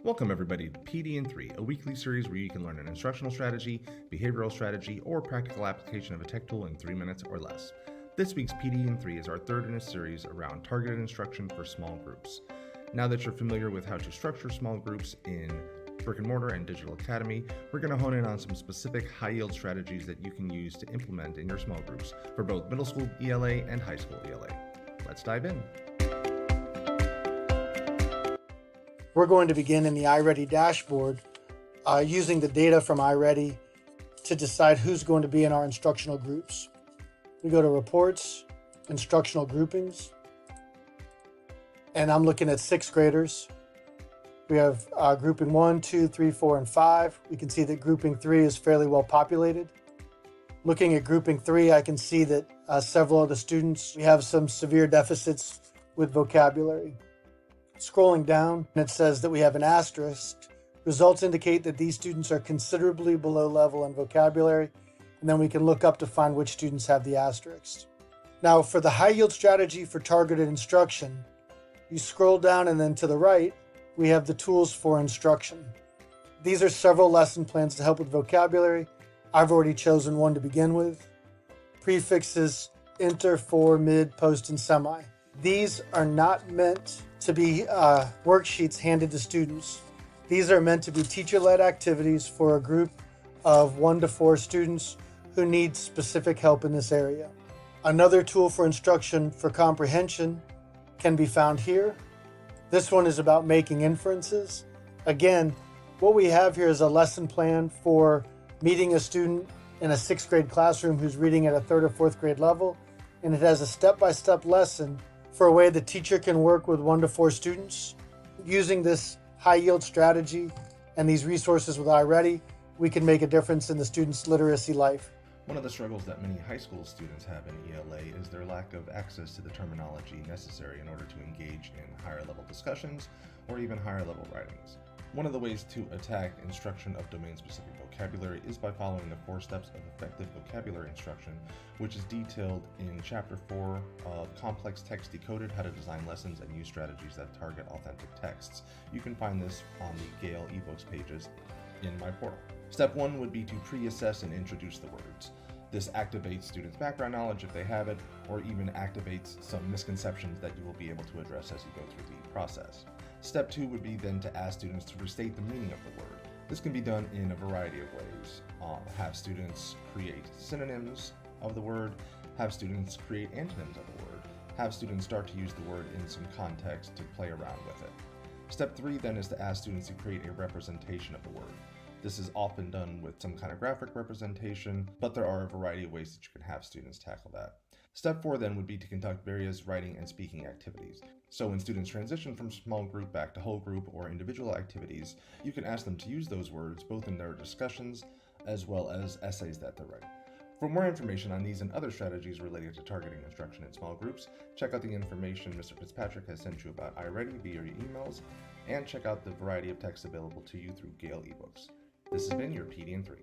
Welcome everybody to PD in 3, a weekly series where you can learn an instructional strategy, behavioral strategy, or practical application of a tech tool in 3 minutes or less. This week's PD in 3 is our third in a series around targeted instruction for small groups. Now that you're familiar with how to structure small groups in Brick and Mortar and Digital Academy, we're going to hone in on some specific high-yield strategies that you can use to implement in your small groups for both middle school ELA and high school ELA. Let's dive in. We're going to begin in the iReady dashboard using the data from iReady to decide who's going to be in our instructional groups. We go to Reports, Instructional Groupings, and I'm looking at 6th graders. We have grouping 1, 2, 3, 4, and 5. We can see that grouping 3 is fairly well populated. Looking at grouping 3, I can see that several of the students, we have some severe deficits with vocabulary. Scrolling down, it says that we have an asterisk. Results indicate that these students are considerably below level in vocabulary, and then we can look up to find which students have the asterisk. Now, for the high yield strategy for targeted instruction, you scroll down and then to the right, we have the tools for instruction. These are several lesson plans to help with vocabulary. I've already chosen one to begin with. Prefixes, inter, for, mid, post, and semi. These are not meant to be worksheets handed to students. These are meant to be teacher-led activities for a group of 1 to 4 students who need specific help in this area. Another tool for instruction for comprehension can be found here. This one is about making inferences. Again, what we have here is a lesson plan for meeting a student in a 6th grade classroom who's reading at a 3rd or 4th grade level, and it has a step-by-step lesson for a way the teacher can work with 1 to 4 students. Using this high yield strategy and these resources with iReady, we can make a difference in the student's literacy life. One of the struggles that many high school students have in ELA is their lack of access to the terminology necessary in order to engage in higher level discussions or even higher level writings. One of the ways to attack instruction of domain-specific vocabulary is by following the 4 steps of effective vocabulary instruction, which is detailed in Chapter 4 of Complex Text Decoded: How to Design Lessons and Use Strategies that Target Authentic Texts. You can find this on the Gale eBooks pages in my portal. Step 1 would be to pre-assess and introduce the words. This activates students' background knowledge if they have it, or even activates some misconceptions that you will be able to address as you go through the process. Step 2 would be then to ask students to restate the meaning of the word. This can be done in a variety of ways. Have students create synonyms of the word, have students create antonyms of the word, have students start to use the word in some context to play around with it. Step 3 then is to ask students to create a representation of the word. This is often done with some kind of graphic representation, but there are a variety of ways that you can have students tackle that. Step 4 then would be to conduct various writing and speaking activities. So when students transition from small group back to whole group or individual activities, you can ask them to use those words both in their discussions as well as essays that they're writing. For more information on these and other strategies related to targeting instruction in small groups, check out the information Mr. Fitzpatrick has sent you about iReady via your emails, and check out the variety of texts available to you through Gale eBooks. This has been your PD in 3.